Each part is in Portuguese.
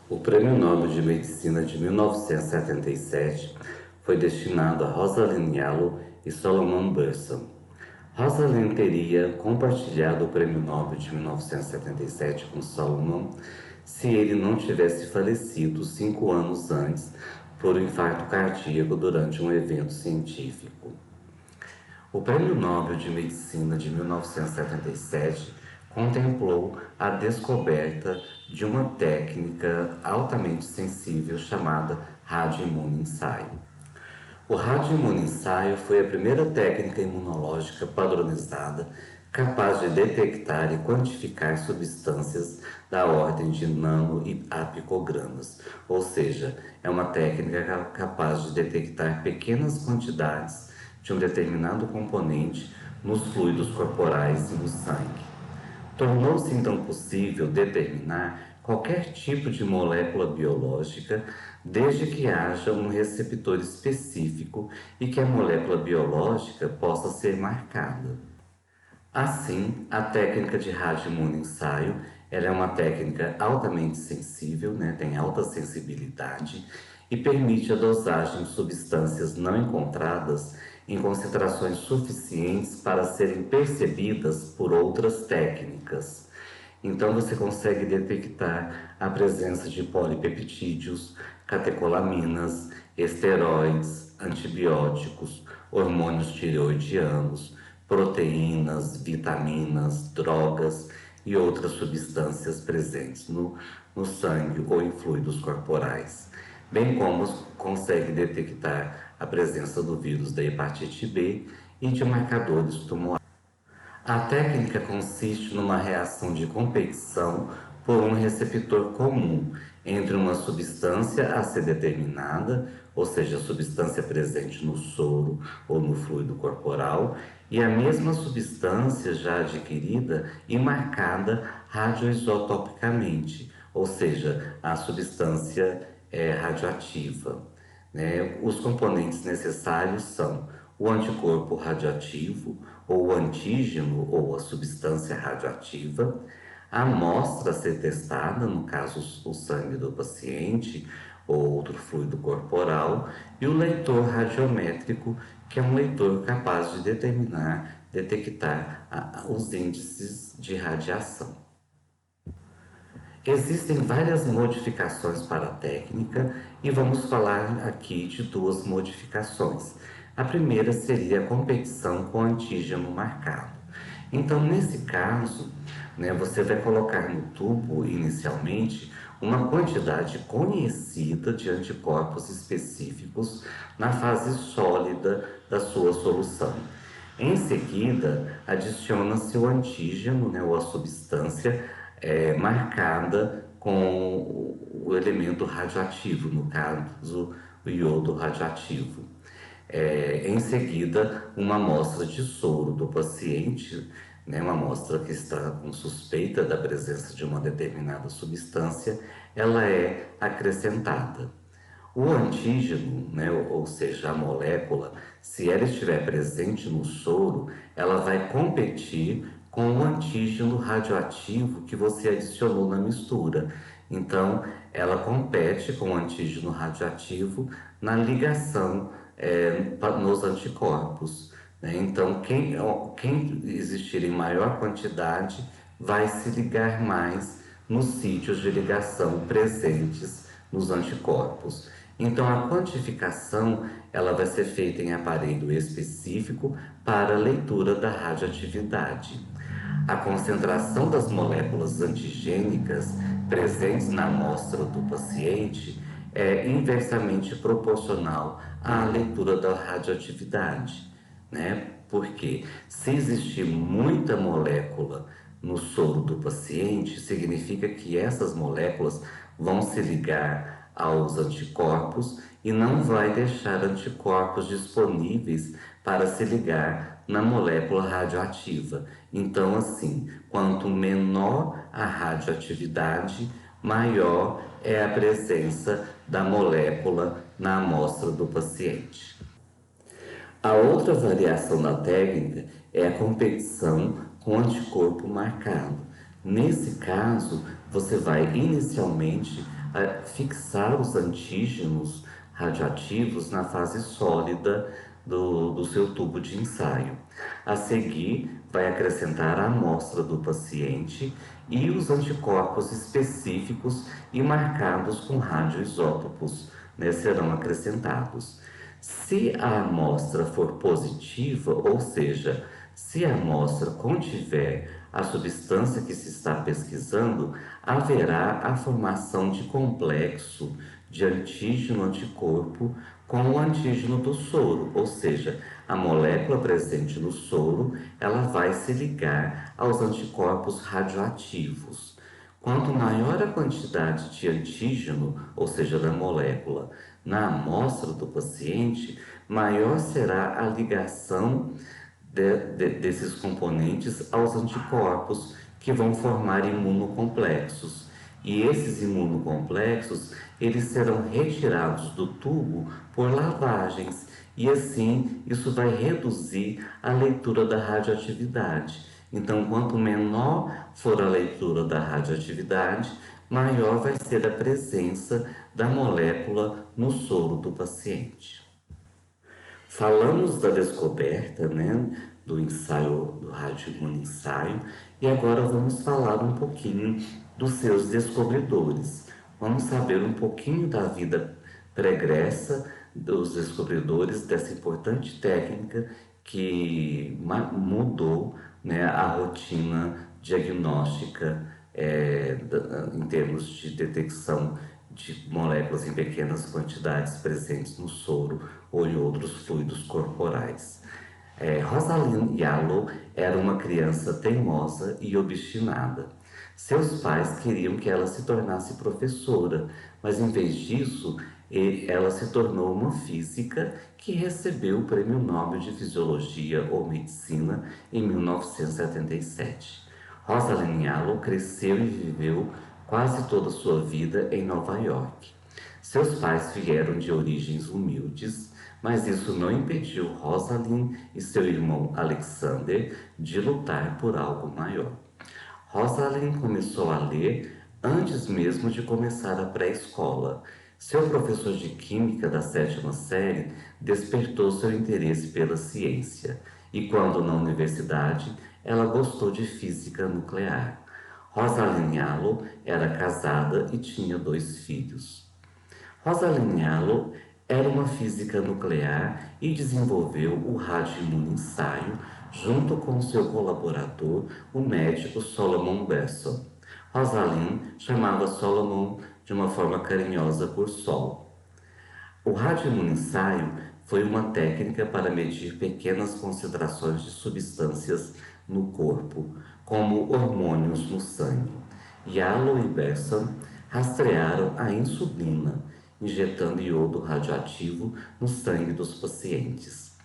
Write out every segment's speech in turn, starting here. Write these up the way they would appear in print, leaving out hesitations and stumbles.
O Prêmio Nobel de Medicina de 1977 foi destinado a Rosalind Yalow e Solomon Berson. Rosalind teria compartilhado o Prêmio Nobel de 1977 com Solomon se ele não tivesse falecido 5 anos antes por um infarto cardíaco durante um evento científico. O Prêmio Nobel de Medicina de 1977 contemplou a descoberta de uma técnica altamente sensível chamada radioimunoensaio. O radioimunoensaio foi a primeira técnica imunológica padronizada capaz de detectar e quantificar substâncias da ordem de nano e apicogramas, ou seja, é uma técnica capaz de detectar pequenas quantidades de um determinado componente nos fluidos corporais e no sangue. Tornou-se então possível determinar qualquer tipo de molécula biológica, desde que haja um receptor específico e que a molécula biológica possa ser marcada. Assim, a técnica de radioimunoensaio, ela é uma técnica altamente sensível, tem alta sensibilidade e permite a dosagem de substâncias não encontradas em concentrações suficientes para serem percebidas por outras técnicas. Então você consegue detectar a presença de polipeptídeos, catecolaminas, esteroides, antibióticos, hormônios tireoidianos, proteínas, vitaminas, drogas e outras substâncias presentes no sangue ou em fluidos corporais, bem como consegue detectar a presença do vírus da hepatite B e de marcadores tumores. A técnica consiste numa reação de competição por um receptor comum entre uma substância a ser determinada, ou seja, a substância presente no soro ou no fluido corporal, e a mesma substância já adquirida e marcada radioisotopicamente, ou seja, a substância radioativa. Os componentes necessários são o anticorpo radioativo, ou o antígeno, ou a substância radioativa, a amostra a ser testada, no caso o sangue do paciente, ou outro fluido corporal, e o leitor radiométrico, que é um leitor capaz de detectar os índices de radiação. Existem várias modificações para a técnica e vamos falar aqui de duas modificações. A primeira seria a competição com antígeno marcado. Então, nesse caso, você vai colocar no tubo, inicialmente, uma quantidade conhecida de anticorpos específicos na fase sólida da sua solução. Em seguida, adiciona-se o antígeno, ou a substância marcada com o elemento radioativo, no caso, o iodo radioativo. Em seguida, uma amostra de soro do paciente, uma amostra que está com suspeita da presença de uma determinada substância, ela é acrescentada. O antígeno, ou seja, a molécula, se ela estiver presente no soro, ela vai competir com o antígeno radioativo que você adicionou na mistura. Então, ela compete com o antígeno radioativo na ligação nos anticorpos. Então, quem existir em maior quantidade vai se ligar mais nos sítios de ligação presentes nos anticorpos. Então, a quantificação ela vai ser feita em aparelho específico para a leitura da radioatividade. A concentração das moléculas antigênicas presentes na amostra do paciente é inversamente proporcional à leitura da radioatividade, Porque se existir muita molécula no soro do paciente, significa que essas moléculas vão se ligar aos anticorpos e não vai deixar anticorpos disponíveis para se ligar na molécula radioativa. Então, assim, quanto menor a radioatividade, maior é a presença da molécula na amostra do paciente. A outra variação da técnica é a competição com anticorpo marcado. Nesse caso, você vai inicialmente fixar os antígenos radioativos na fase sólida do seu tubo de ensaio. A seguir, vai acrescentar a amostra do paciente e os anticorpos específicos e marcados com radioisótopos, né, serão acrescentados. Se a amostra for positiva, ou seja, se a amostra contiver a substância que se está pesquisando, haverá a formação de complexo de antígeno-anticorpo com o antígeno do soro, ou seja, a molécula presente no soro, ela vai se ligar aos anticorpos radioativos. Quanto maior a quantidade de antígeno, ou seja, da molécula, na amostra do paciente, maior será a ligação desses componentes aos anticorpos que vão formar imunocomplexos. E esses imunocomplexos, eles serão retirados do tubo por lavagens e assim isso vai reduzir a leitura da radioatividade. Então, quanto menor for a leitura da radioatividade, maior vai ser a presença da molécula no soro do paciente. Falamos da descoberta, né, do ensaio, do radioimunoensaio, e agora vamos falar um pouquinho dos seus descobridores. Vamos saber um pouquinho da vida pregressa dos descobridores dessa importante técnica que mudou, né, a rotina diagnóstica em termos de detecção de moléculas em pequenas quantidades presentes no soro ou em outros fluidos corporais. Rosalind Yalow era uma criança teimosa e obstinada. Seus pais queriam que ela se tornasse professora, mas em vez disso, ela se tornou uma física que recebeu o Prêmio Nobel de Fisiologia ou Medicina em 1977. Rosalind Yalow cresceu e viveu quase toda a sua vida em Nova York. Seus pais vieram de origens humildes, mas isso não impediu Rosalind e seu irmão Alexander de lutar por algo maior. Rosalind começou a ler antes mesmo de começar a pré-escola. Seu professor de química da 7ª série despertou seu interesse pela ciência, e quando na universidade, ela gostou de física nuclear. Rosalind Yalow era casada e tinha 2 filhos. Rosalind Yalow era uma física nuclear e desenvolveu o radioimunoensaio junto com seu colaborador, o médico Solomon Besson. Rosalind chamava Solomon de uma forma carinhosa por Sol. O radioimunoensaio foi uma técnica para medir pequenas concentrações de substâncias no corpo, como hormônios no sangue. Yalow e Besson rastrearam a insulina, injetando iodo radioativo no sangue dos pacientes.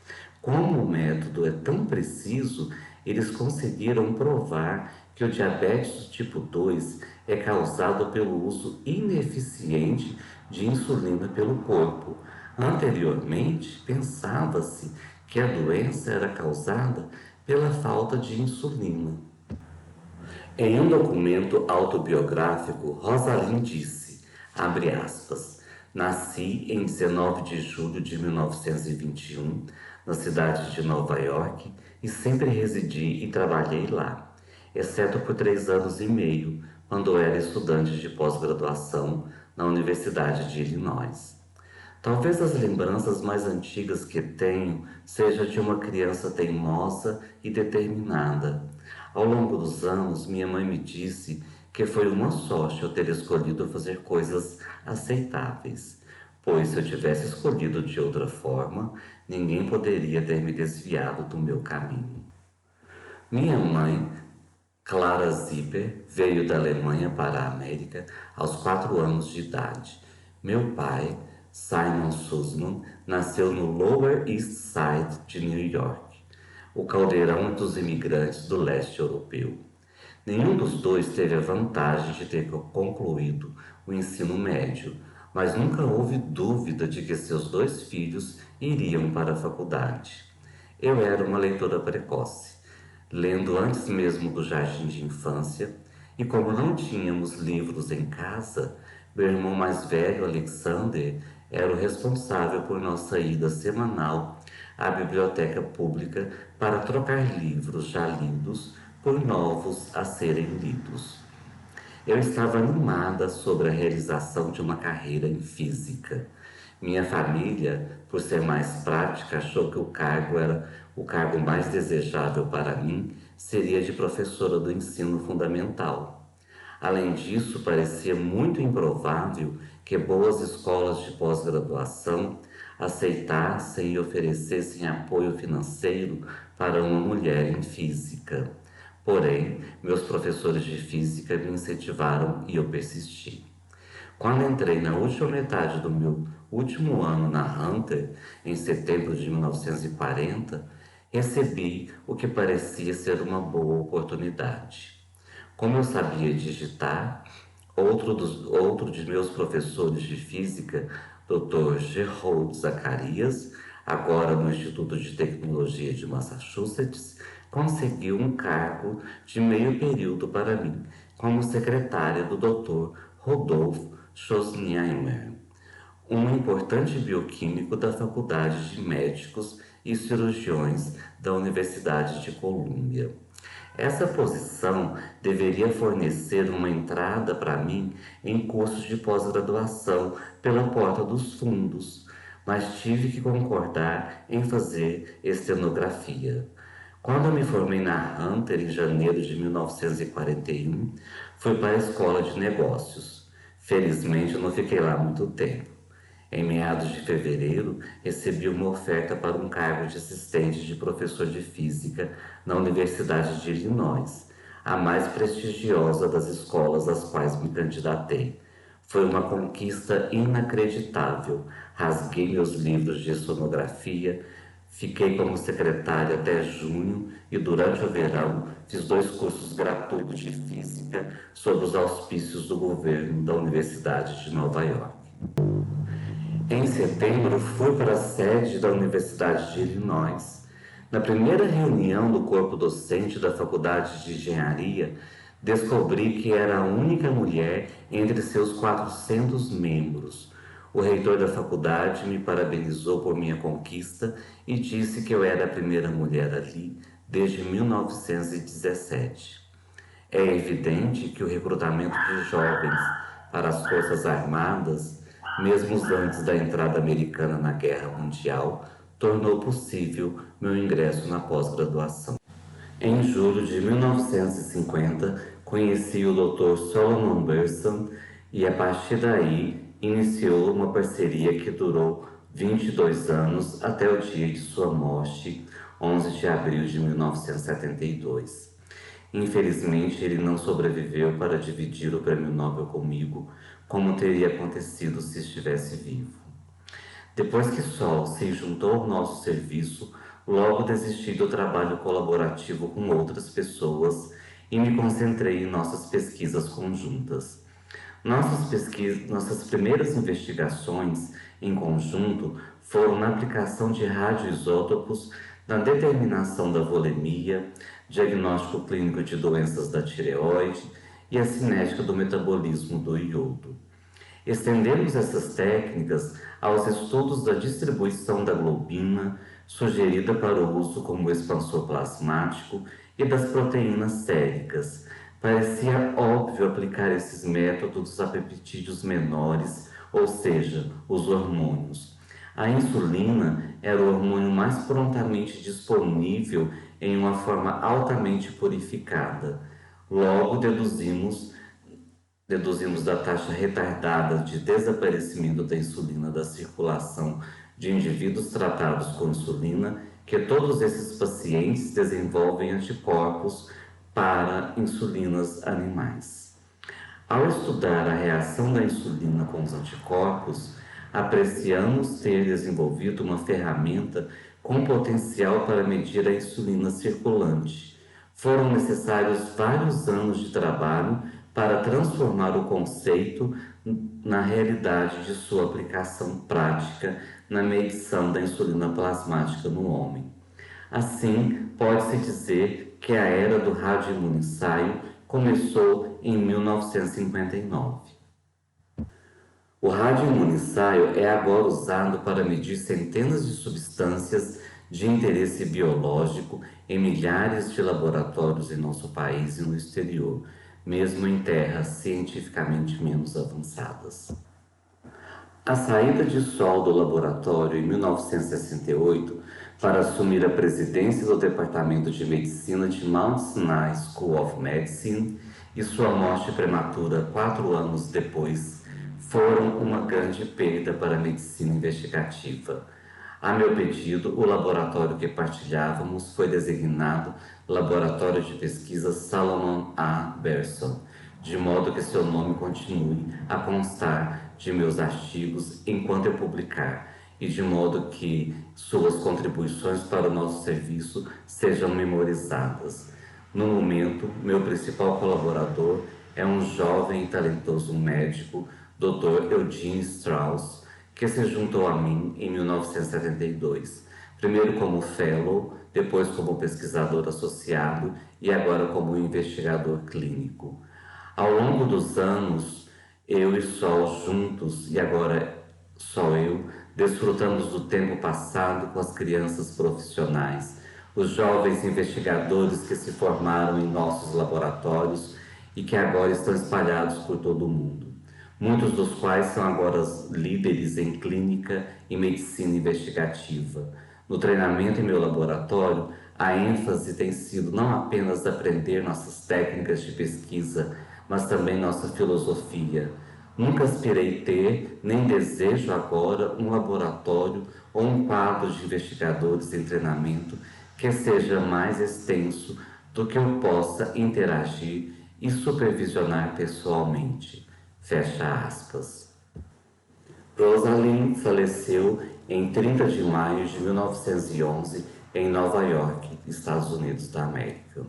Como o método é tão preciso, eles conseguiram provar que o diabetes tipo 2 é causado pelo uso ineficiente de insulina pelo corpo. Anteriormente, pensava-se que a doença era causada pela falta de insulina. Em um documento autobiográfico, Rosalind disse, abre aspas, nasci em 19 de julho de 1921, na cidade de Nova York, e sempre residi e trabalhei lá, exceto por 3 anos e meio, quando era estudante de pós-graduação na Universidade de Illinois. Talvez as lembranças mais antigas que tenho seja de uma criança teimosa e determinada. Ao longo dos anos, minha mãe me disse que foi uma sorte eu ter escolhido fazer coisas aceitáveis, pois se eu tivesse escolhido de outra forma, ninguém poderia ter me desviado do meu caminho. Minha mãe, Clara Zipper, veio da Alemanha para a América aos 4 anos de idade. Meu pai, Simon Sussman, nasceu no Lower East Side de New York, o caldeirão dos imigrantes do leste europeu. Nenhum dos dois teve a vantagem de ter concluído o ensino médio, mas nunca houve dúvida de que seus 2 filhos iriam para a faculdade. Eu era uma leitora precoce, lendo antes mesmo do jardim de infância, E como não tínhamos livros em casa, meu irmão mais velho, Alexander, era o responsável por nossa ida semanal à biblioteca pública para trocar livros já lidos por novos a serem lidos. Eu estava animada sobre a realização de uma carreira em física. Minha família, por ser mais prática, achou que o cargo mais desejável para mim seria de professora do ensino fundamental. Além disso, parecia muito improvável que boas escolas de pós-graduação aceitassem e oferecessem apoio financeiro para uma mulher em física. Porém, meus professores de física me incentivaram e eu persisti. Quando entrei na última metade do meu último ano na Hunter, em setembro de 1940, recebi o que parecia ser uma boa oportunidade. Como eu sabia digitar, outro de meus professores de física, Dr. Gerald Zacarias, agora no Instituto de Tecnologia de Massachusetts, conseguiu um cargo de meio período para mim, como secretária do Dr. Rodolfo Schosnheimer, um importante bioquímico da Faculdade de Médicos e Cirurgiões da Universidade de Colômbia. Essa posição deveria fornecer uma entrada para mim em cursos de pós-graduação pela porta dos fundos, mas tive que concordar em fazer estenografia. Quando eu me formei na Hunter em janeiro de 1941, fui para a escola de negócios. Felizmente eu não fiquei lá muito tempo. Em meados de fevereiro, recebi uma oferta para um cargo de assistente de professor de física na Universidade de Illinois, a mais prestigiosa das escolas às quais me candidatei. Foi uma conquista inacreditável. Rasguei meus livros de sonografia, fiquei como secretária até junho e durante o verão fiz 2 cursos gratuitos de física sob os auspícios do governo da Universidade de Nova York. Em setembro, fui para a sede da Universidade de Illinois. Na primeira reunião do corpo docente da Faculdade de Engenharia, descobri que era a única mulher entre seus 400 membros. O reitor da faculdade me parabenizou por minha conquista e disse que eu era a primeira mulher ali desde 1917. É evidente que o recrutamento de jovens para as Forças Armadas, mesmo antes da entrada americana na Guerra Mundial, tornou possível meu ingresso na pós-graduação. Em julho de 1950, conheci o Dr. Solomon Berson e a partir daí iniciou uma parceria que durou 22 anos até o dia de sua morte, 11 de abril de 1972. Infelizmente, ele não sobreviveu para dividir o Prêmio Nobel comigo, como teria acontecido se estivesse vivo. Depois que Sol se juntou ao nosso serviço, logo desisti do trabalho colaborativo com outras pessoas e me concentrei em nossas pesquisas conjuntas. Nossas primeiras investigações em conjunto foram na aplicação de radioisótopos na determinação da volemia, diagnóstico clínico de doenças da tireoide e a cinética do metabolismo do iodo. Estendemos essas técnicas aos estudos da distribuição da globina, sugerida para o uso como expansor plasmático, e das proteínas séricas. Parecia óbvio aplicar esses métodos a peptídeos menores, ou seja, os hormônios. A insulina era o hormônio mais prontamente disponível em uma forma altamente purificada. Logo deduzimos da taxa retardada de desaparecimento da insulina da circulação de indivíduos tratados com insulina que todos esses pacientes desenvolvem anticorpos para insulinas animais. Ao estudar a reação da insulina com os anticorpos, apreciamos ter desenvolvido uma ferramenta com potencial para medir a insulina circulante. Foram necessários vários anos de trabalho para transformar o conceito na realidade de sua aplicação prática na medição da insulina plasmática no homem. Assim, pode-se dizer que a era do radioimunoensaio começou em 1959. O radioimunissaio é agora usado para medir centenas de substâncias de interesse biológico em milhares de laboratórios em nosso país e no exterior, mesmo em terras cientificamente menos avançadas. A saída de Sol do laboratório em 1968 para assumir a presidência do Departamento de Medicina de Mount Sinai School of Medicine e sua morte prematura 4 anos depois foram uma grande perda para a medicina investigativa. A meu pedido, o laboratório que partilhávamos foi designado Laboratório de Pesquisa Salomon A. Berson, de modo que seu nome continue a constar de meus artigos enquanto eu publicar, e de modo que suas contribuições para o nosso serviço sejam memorizadas. No momento, meu principal colaborador é um jovem e talentoso médico, Dr. Eugene Strauss, que se juntou a mim em 1972, primeiro como fellow, depois como pesquisador associado e agora como investigador clínico. Ao longo dos anos, eu e Sol juntos, e agora só eu, desfrutamos do tempo passado com as crianças profissionais, os jovens investigadores que se formaram em nossos laboratórios e que agora estão espalhados por todo o mundo. Muitos dos quais são agora líderes em clínica e medicina investigativa. No treinamento em meu laboratório, a ênfase tem sido não apenas aprender nossas técnicas de pesquisa, mas também nossa filosofia. Nunca aspirei ter, nem desejo agora, um laboratório ou um quadro de investigadores em treinamento que seja mais extenso do que eu possa interagir e supervisionar pessoalmente. Fecha aspas. Rosalind faleceu em 30 de maio de 1911 em Nova York, Estados Unidos da América.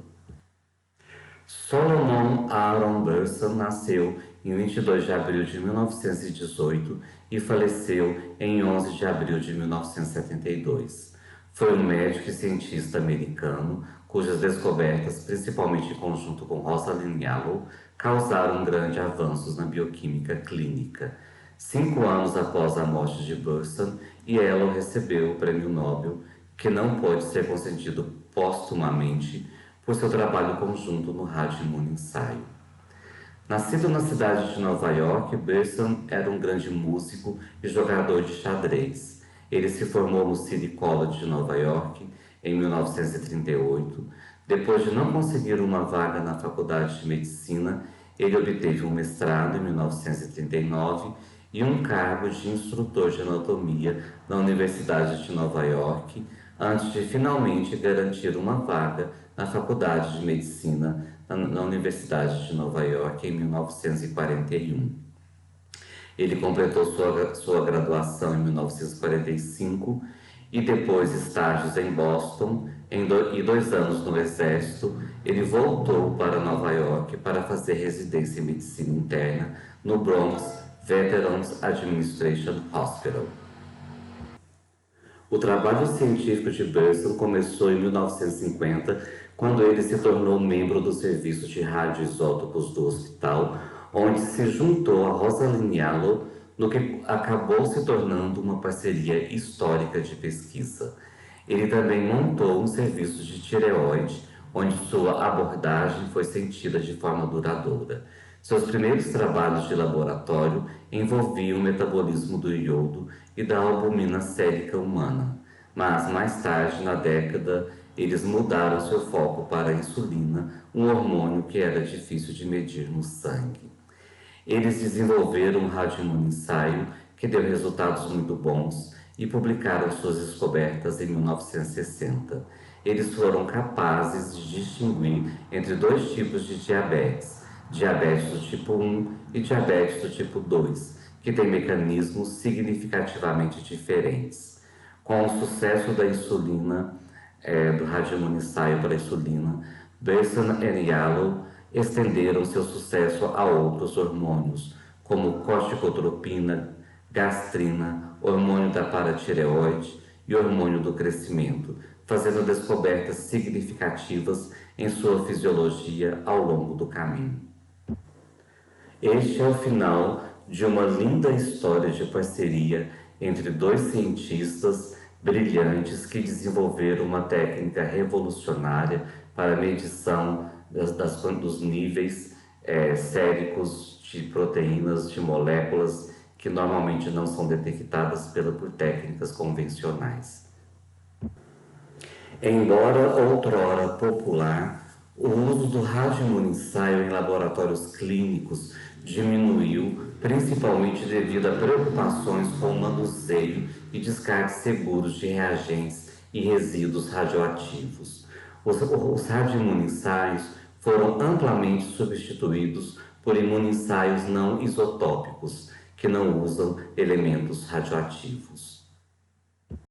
Solomon Aaron Berson nasceu em 22 de abril de 1918 e faleceu em 11 de abril de 1972. Foi um médico e cientista americano cujas descobertas, principalmente em conjunto com Rosalind Yalow, causaram grandes avanços na bioquímica clínica. 5 anos após a morte de Berson, Yalow recebeu o Prêmio Nobel, que não pode ser concedido póstumamente, por seu trabalho conjunto no radioimunissaio. Nascido na cidade de Nova York, Berson era um grande músico e jogador de xadrez. Ele se formou no City College de Nova York em 1938. Depois de não conseguir uma vaga na Faculdade de Medicina, ele obteve um mestrado em 1939 e um cargo de instrutor de anatomia na Universidade de Nova York, antes de finalmente garantir uma vaga na Faculdade de Medicina na Universidade de Nova York em 1941. Ele completou sua graduação em 1945 e depois estágios em Boston e 2 anos no Exército. Ele voltou para Nova York para fazer residência em medicina interna no Bronx Veterans Administration Hospital. O trabalho científico de Berson começou em 1950, quando ele se tornou membro do serviço de radioisótopos do hospital, onde se juntou a Rosalind Yalow, no que acabou se tornando uma parceria histórica de pesquisa. Ele também montou um serviço de tireoide, onde sua abordagem foi sentida de forma duradoura. Seus primeiros trabalhos de laboratório envolviam o metabolismo do iodo e da albumina sérica humana, mas mais tarde, na década, eles mudaram seu foco para a insulina, um hormônio que era difícil de medir no sangue. Eles desenvolveram um radioimunissaio que deu resultados muito bons e publicaram suas descobertas em 1960. Eles foram capazes de distinguir entre 2 tipos de diabetes, diabetes do tipo 1 e diabetes do tipo 2, que têm mecanismos significativamente diferentes. Com o sucesso da insulina, do radioimunissaio para a insulina, Berson e Yalow estenderam seu sucesso a outros hormônios, como corticotropina, gastrina, hormônio da paratireoide e hormônio do crescimento, fazendo descobertas significativas em sua fisiologia ao longo do caminho. Este é o final de uma linda história de parceria entre dois cientistas brilhantes que desenvolveram uma técnica revolucionária para a medição dos níveis séricos de proteínas, de moléculas que normalmente não são detectadas por técnicas convencionais. Embora outrora popular, o uso do radioimunensaio em laboratórios clínicos diminuiu, principalmente devido a preocupações com o manuseio e descarte seguros de reagentes e resíduos radioativos. Os radioimunensaios foram amplamente substituídos por imunensaios não isotópicos, que não usam elementos radioativos.